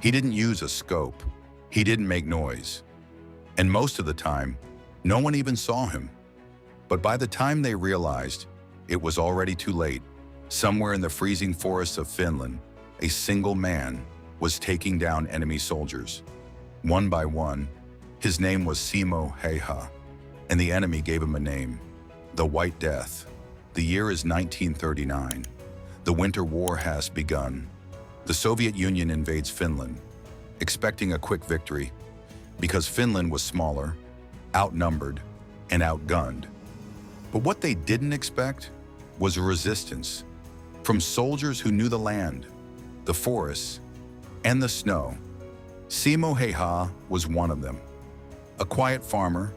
He didn't use a scope. He didn't make noise. And most of the time, no one even saw him. But by the time they realized, it was already too late. Somewhere in the freezing forests of Finland, a single man was taking down enemy soldiers. One by one, his name was Simo Häyhä, and the enemy gave him a name, the White Death. The year is 1939. The Winter War has begun. The Soviet Union invades Finland, expecting a quick victory, because Finland was smaller, outnumbered, and outgunned. But what they didn't expect was a resistance from soldiers who knew the land, the forests, and the snow. Simo Häyhä was one of them. A quiet farmer,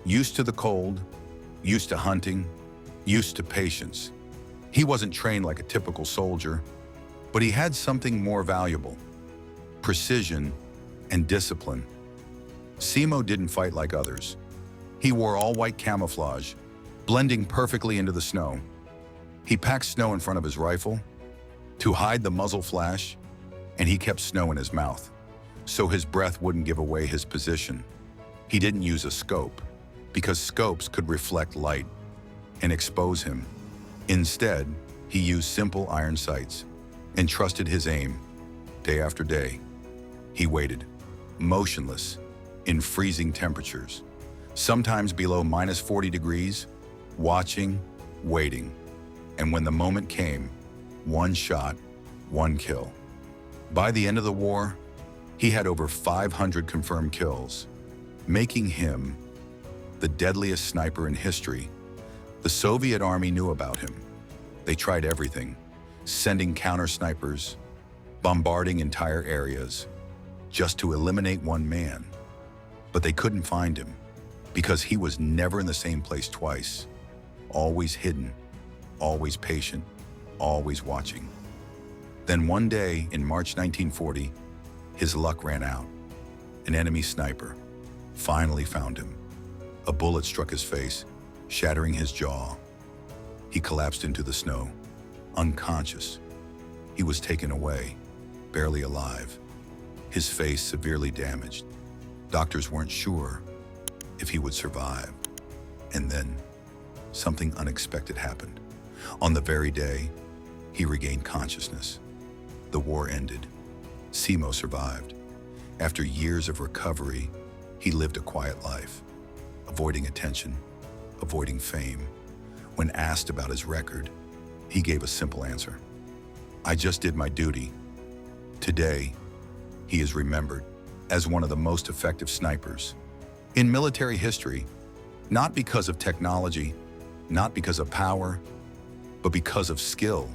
used to the cold, used to hunting, used to patience. He wasn't trained like a typical soldier, but he had something more valuable: precision and discipline. Simo didn't fight like others. He wore all-white camouflage, blending perfectly into the snow. He packed snow in front of his rifle to hide the muzzle flash, and he kept snow in his mouth, so his breath wouldn't give away his position. He didn't use a scope, because scopes could reflect light and expose him. Instead, he used simple iron sights and trusted his aim. Day after day, he waited, motionless, in freezing temperatures, sometimes below -40 degrees, watching, waiting. And when the moment came, one shot, one kill. By the end of the war, he had over 500 confirmed kills, making him the deadliest sniper in history. The Soviet army knew about him. They tried everything, sending counter snipers, bombarding entire areas, just to eliminate one man. But they couldn't find him, because he was never in the same place twice, always hidden, always patient, always watching. Then one day in March 1940, his luck ran out. An enemy sniper finally found him. A bullet struck his face, shattering his jaw. He collapsed into the snow, unconscious. He was taken away, barely alive, his face severely damaged. Doctors weren't sure if he would survive. And then, something unexpected happened. On the very day, he regained consciousness. The war ended. Simo survived. After years of recovery, he lived a quiet life, avoiding attention, avoiding fame. When asked about his record, he gave a simple answer: "I just did my duty." Today, he is remembered as one of the most effective snipers in military history, not because of technology, not because of power, but because of skill,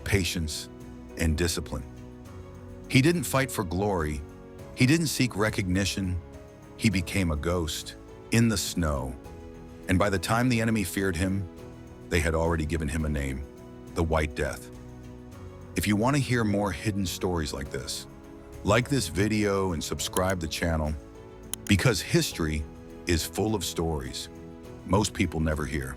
patience, and discipline. He didn't fight for glory. He didn't seek recognition. He became a ghost in the snow. And by the time the enemy feared him, they had already given him a name: the White Death. If you want to hear more hidden stories like this video and subscribe to the channel, because history is full of stories most people never hear.